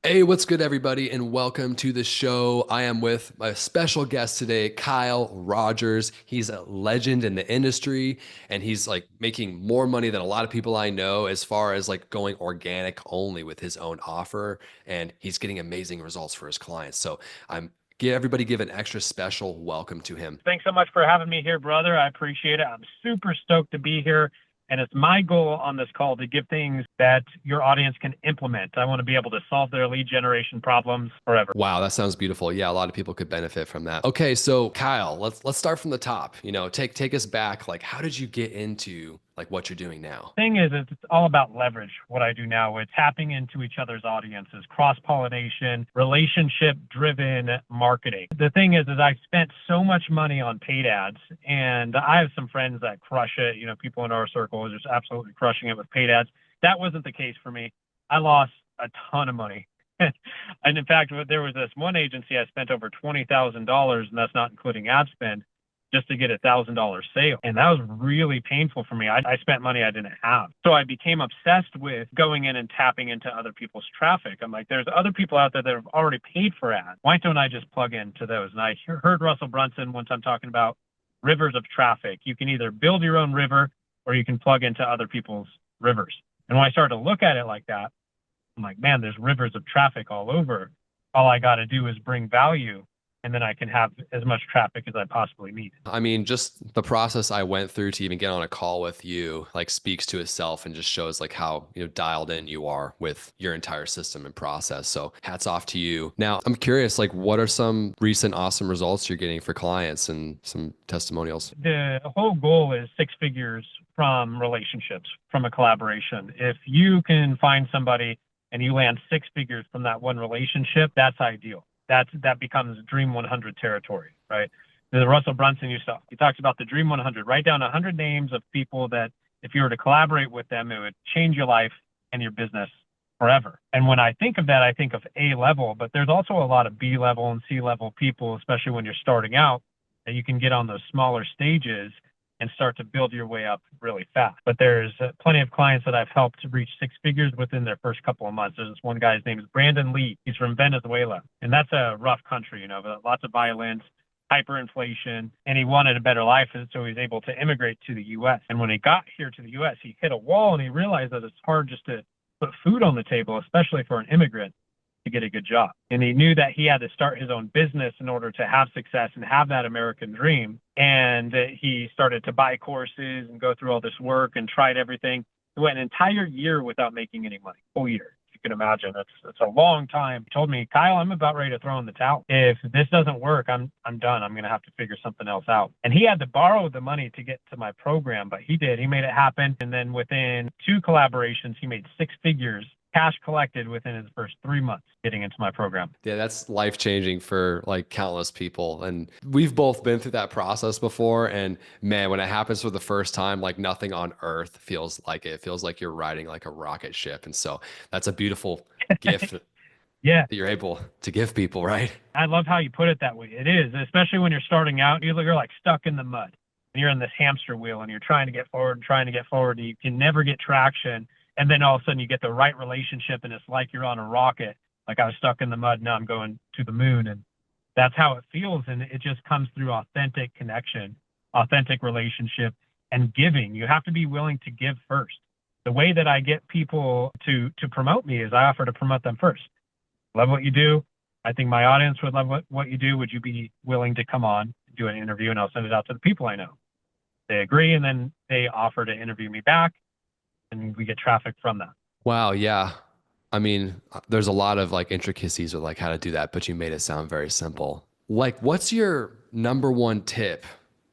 Hey, what's good, everybody, and welcome to the show. I am with my special guest today, Kyle Rodgers. He's a legend in the industry, and he's like making more money than a lot of people I know as far as like going organic only with his own offer, and he's getting amazing results for his clients. So everybody give an extra special welcome to him. Thanks so much for having me here, brother. I appreciate it. I'm super stoked to be here. And it's my goal on this call to give things that your audience can implement. I want to be able to solve their lead generation problems forever. Wow, that sounds beautiful. Yeah, a lot of people could benefit from that. Okay, so Kyle, let's start from the top. Take us back. Like, how did you get into like what you're doing now? Thing is, it's all about leverage. What I do now, it's tapping into each other's audiences, cross-pollination, relationship-driven marketing. The thing is I spent so much money on paid ads, and I have some friends that crush it. People in our circle are just absolutely crushing it with paid ads. That wasn't the case for me. I lost a ton of money. And in fact, there was this one agency I spent over $20,000, and that's not including ad spend, just to get $1,000 sale. And that was really painful for me. I spent money I didn't have. So I became obsessed with going in and tapping into other people's traffic. I'm like, there's other people out there that have already paid for ads. Why don't I just plug into those? And I heard Russell Brunson one time talking about rivers of traffic. You can either build your own river or you can plug into other people's rivers. And when I started to look at it like that, I'm like, man, there's rivers of traffic all over. All I got to do is bring value, and then I can have as much traffic as I possibly need. I mean, just the process I went through to even get on a call with you, like speaks to itself and just shows like how, dialed in you are with your entire system and process. So hats off to you. Now, I'm curious, like what are some recent awesome results you're getting for clients and some testimonials? The whole goal is six figures from relationships, from a collaboration. If you can find somebody and you land six figures from that one relationship, that's ideal. That becomes Dream 100 territory, right? The Russell Brunson he talks about the Dream 100. Write down 100 names of people that if you were to collaborate with them, it would change your life and your business forever. And when I think of that, I think of A level, but there's also a lot of B level and C level people, especially when you're starting out, that you can get on those smaller stages and start to build your way up really fast. But there's plenty of clients that I've helped to reach six figures within their first couple of months. There's this one guy's name is Brandon Lee. He's from Venezuela, and that's a rough country, but lots of violence, hyperinflation, and he wanted a better life, and so he was able to immigrate to the U.S. And when he got here to the U.S., he hit a wall, and he realized that it's hard just to put food on the table, especially for an immigrant, to get a good job. And he knew that he had to start his own business in order to have success and have that American dream. And he started to buy courses and go through all this work and tried everything. He went an entire year without making any money, full year. You can imagine that's a long time. He told me, Kyle, I'm about ready to throw in the towel. If this doesn't work, I'm done. I'm going to have to figure something else out. And he had to borrow the money to get to my program, but he did. He made it happen. And then within 2 collaborations, he made six figures cash collected within his first 3 months getting into my program. Yeah, that's life changing for like countless people. And we've both been through that process before. And man, when it happens for the first time, like nothing on earth feels like it. It feels like you're riding like a rocket ship. And so that's a beautiful gift Yeah. that you're able to give people, right? I love how you put it that way. It is, especially when you're starting out, you're like stuck in the mud and you're in this hamster wheel and you're trying to get forward and trying to get forward. And you can never get traction. And then all of a sudden you get the right relationship and it's like you're on a rocket. Like I was stuck in the mud, now I'm going to the moon. And that's how it feels. And it just comes through authentic connection, authentic relationship, and giving. You have to be willing to give first. The way that I get people to promote me is I offer to promote them first. Love what you do. I think my audience would love what you do. Would you be willing to come on, do an interview, and I'll send it out to the people I know? They agree, and then they offer to interview me back, and we get traffic from that. Wow. Yeah. I mean, there's a lot of like intricacies with like how to do that, but you made it sound very simple. Like, what's your number one tip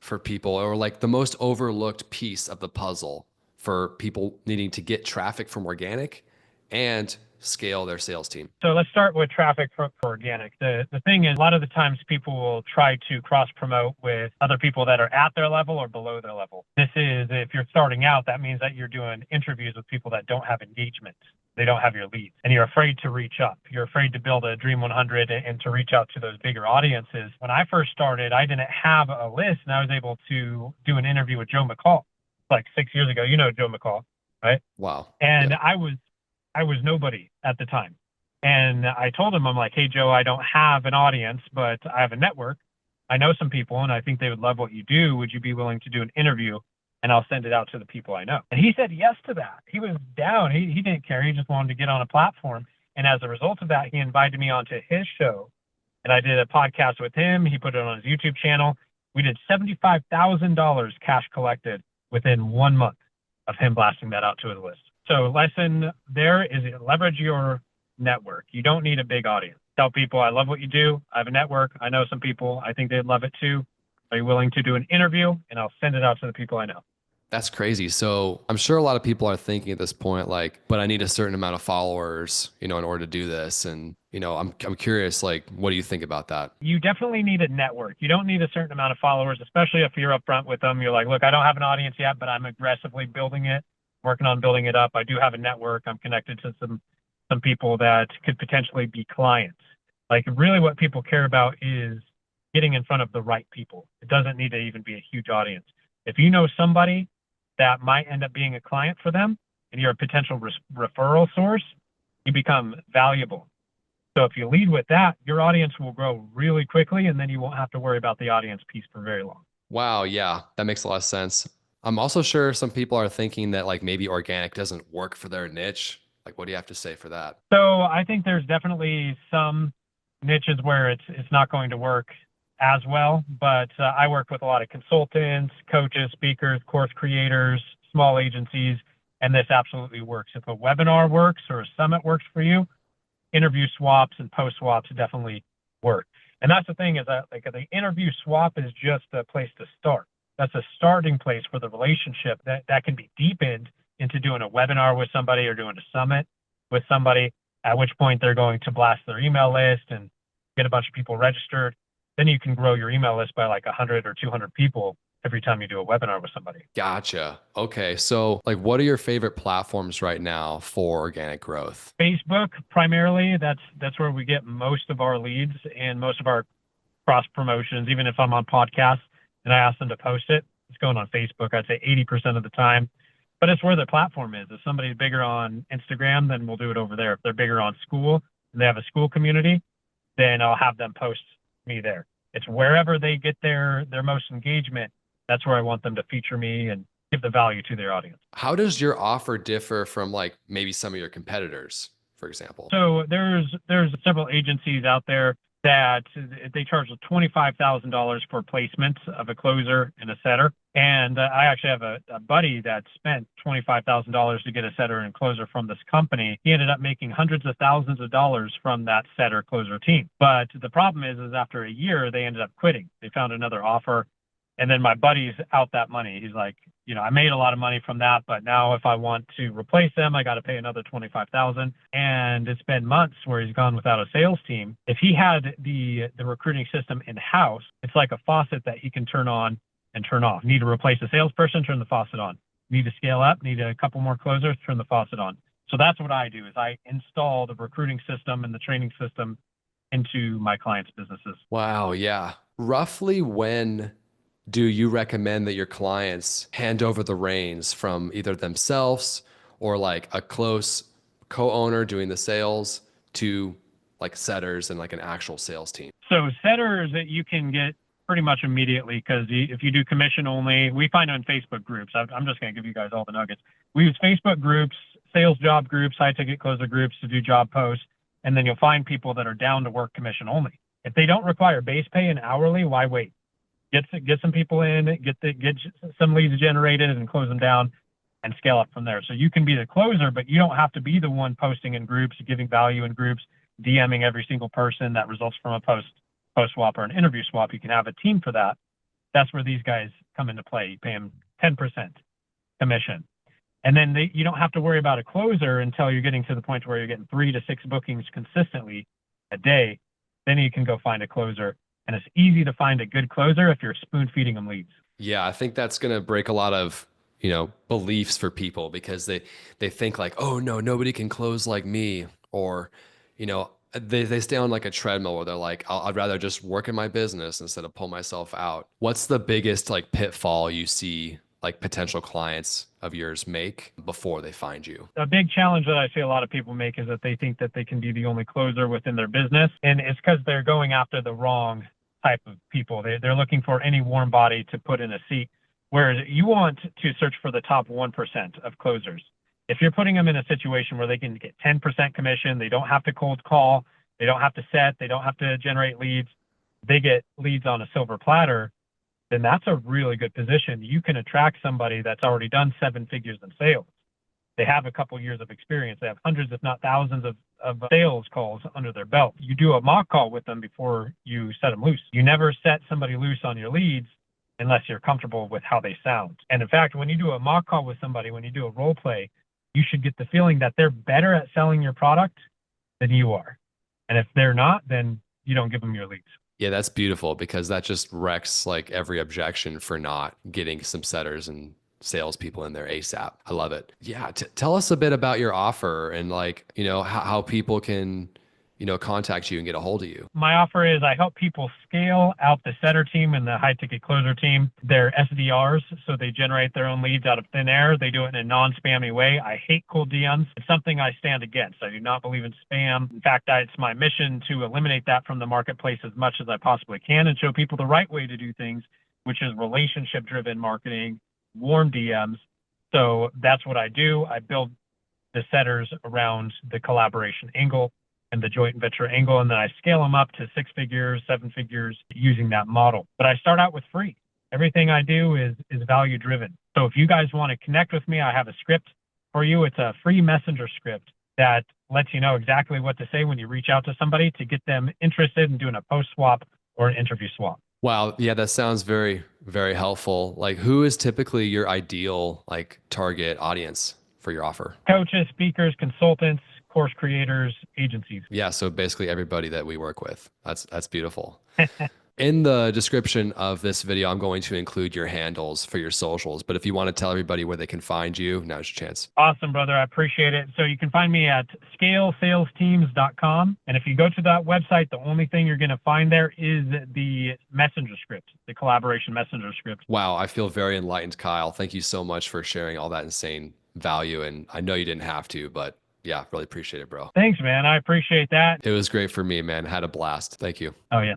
for people, or like the most overlooked piece of the puzzle for people needing to get traffic from organic and scale their sales team? So let's start with traffic for organic. The thing is, a lot of the times people will try to cross promote with other people that are at their level or below their level. This is, if you're starting out, that means that you're doing interviews with people that don't have engagement. They don't have your leads, and you're afraid to reach up. You're afraid to build a Dream 100 and to reach out to those bigger audiences. When I first started, I didn't have a list, and I was able to do an interview with Joe McCall like 6 years ago. You know Joe McCall, right? Wow. And Yeah. I was nobody at the time. And I told him, I'm like, hey, Joe, I don't have an audience, but I have a network. I know some people and I think they would love what you do. Would you be willing to do an interview? And I'll send it out to the people I know. And he said yes to that. He was down. He didn't care. He just wanted to get on a platform. And as a result of that, he invited me onto his show. And I did a podcast with him. He put it on his YouTube channel. We did $75,000 cash collected within 1 month of him blasting that out to his list. So lesson there is leverage your network. You don't need a big audience. Tell people, I love what you do. I have a network. I know some people. I think they'd love it too. Are you willing to do an interview? And I'll send it out to the people I know. That's crazy. So I'm sure a lot of people are thinking at this point, like, but I need a certain amount of followers, in order to do this. And, I'm curious, like, what do you think about that? You definitely need a network. You don't need a certain amount of followers, especially if you're upfront with them. You're like, look, I don't have an audience yet, but I'm aggressively building it, working on building it up. I do have a network. I'm connected to some people that could potentially be clients. Like really what people care about is getting in front of the right people. It doesn't need to even be a huge audience. If you know somebody that might end up being a client for them and you're a potential referral source, you become valuable. So if you lead with that, your audience will grow really quickly and then you won't have to worry about the audience piece for very long. Wow. Yeah, that makes a lot of sense. I'm also sure some people are thinking that like maybe organic doesn't work for their niche. Like, what do you have to say for that? So I think there's definitely some niches where it's not going to work as well, but I work with a lot of consultants, coaches, speakers, course creators, small agencies, and this absolutely works. If a webinar works or a summit works for you, interview swaps and post swaps definitely work. And that's the thing is that like the interview swap is just a place to start. That's a starting place for the relationship that can be deepened into doing a webinar with somebody or doing a summit with somebody, at which point they're going to blast their email list and get a bunch of people registered. Then you can grow your email list by like 100 or 200 people every time you do a webinar with somebody. Gotcha. Okay. So, like, what are your favorite platforms right now for organic growth? Facebook primarily, that's where we get most of our leads and most of our cross promotions. Even if I'm on podcasts and I ask them to post it, it's going on Facebook. I'd say 80% of the time, but it's where the platform is. If somebody's bigger on Instagram, then we'll do it over there. If they're bigger on school and they have a school community, then I'll have them post me there. It's wherever they get their most engagement. That's where I want them to feature me and give the value to their audience. How does your offer differ from like maybe some of your competitors, for example? So there's several agencies out there that they charge $25,000 for placement of a closer and a setter. And I actually have a buddy that spent $25,000 to get a setter and closer from this company. He ended up making hundreds of thousands of dollars from that setter closer team. But the problem is after a year, they ended up quitting. They found another offer. And then my buddy's out that money. He's like, I made a lot of money from that, but now if I want to replace them, I got to pay another 25,000. And it's been months where he's gone without a sales team. If he had the recruiting system in house, it's like a faucet that he can turn on and turn off. Need to replace a salesperson, turn the faucet on. Need to scale up, need a couple more closers, turn the faucet on. So that's what I do is I install the recruiting system and the training system into my clients' businesses. Wow. Yeah. Roughly when do you recommend that your clients hand over the reins from either themselves or like a close co-owner doing the sales to like setters and like an actual sales team? So setters that you can get pretty much immediately because if you do commission only, we find them in Facebook groups. I'm just going to give you guys all the nuggets. We use Facebook groups, sales job groups, high ticket closer groups to do job posts, and then you'll find people that are down to work commission only. If they don't require base pay and hourly, why wait? Get some people in, get some leads generated and close them down and scale up from there. So you can be the closer, but you don't have to be the one posting in groups, giving value in groups, DMing every single person that results from a post swap or an interview swap. You can have a team for that. That's where these guys come into play. You pay them 10% commission. And then you don't have to worry about a closer until you're getting to the point where you're getting 3 to 6 bookings consistently a day. Then you can go find a closer. And it's easy to find a good closer if you're spoon feeding them leads. Yeah, I think that's going to break a lot of, beliefs for people because they think like, oh no, nobody can close like me. Or, they stay on like a treadmill where they're like, I'd rather just work in my business instead of pull myself out. What's the biggest like pitfall you see like potential clients of yours make before they find you? A big challenge that I see a lot of people make is that they think that they can be the only closer within their business. And it's because they're going after the wrong type of people. They're looking for any warm body to put in a seat. Whereas you want to search for the top 1% of closers. If you're putting them in a situation where they can get 10% commission, they don't have to cold call, they don't have to set, they don't have to generate leads, they get leads on a silver platter, then that's a really good position. You can attract somebody that's already done 7 figures in sales. They have a couple years of experience. They have hundreds, if not thousands, of sales calls under their belt. You do a mock call with them before you set them loose. You never set somebody loose on your leads unless you're comfortable with how they sound. And in fact, when you do a mock call with somebody, when you do a role play, you should get the feeling that they're better at selling your product than you are. And if they're not, then you don't give them your leads. Yeah, that's beautiful because that just wrecks like every objection for not getting some setters and salespeople in there ASAP. I love it. Yeah, tell us a bit about your offer and like, how people can, contact you and get a hold of you. My offer is I help people scale out the setter team and the high ticket closer team. They're SDRs, so they generate their own leads out of thin air. They do it in a non-spammy way. I hate cold DMs. It's something I stand against. I do not believe in spam. In fact, it's my mission to eliminate that from the marketplace as much as I possibly can and show people the right way to do things, which is relationship-driven marketing, warm DMs. So that's what I do. I build the setters around the collaboration angle and the joint venture angle, and then I scale them up to 6 figures, 7 figures using that model. But I start out with free. Everything I do is value driven. So if you guys want to connect with me, I have a script for you. It's a free messenger script that lets you know exactly what to say when you reach out to somebody to get them interested in doing a post swap or an interview swap. Wow. Yeah, that sounds very, very helpful. Like who is typically your ideal like target audience for your offer? Coaches, speakers, consultants, course creators, agencies. Yeah, so basically everybody that we work with. That's beautiful. In the description of this video, I'm going to include your handles for your socials. But if you want to tell everybody where they can find you, now's your chance. Awesome, brother. I appreciate it. So you can find me at scalesalesteams.com. And if you go to that website, the only thing you're going to find there is the messenger script, the collaboration messenger script. Wow, I feel very enlightened, Kyle. Thank you so much for sharing all that insane value. And I know you didn't have to, but yeah, really appreciate it, bro. Thanks, man. I appreciate that. It was great for me, man. Had a blast. Thank you. Oh, yeah.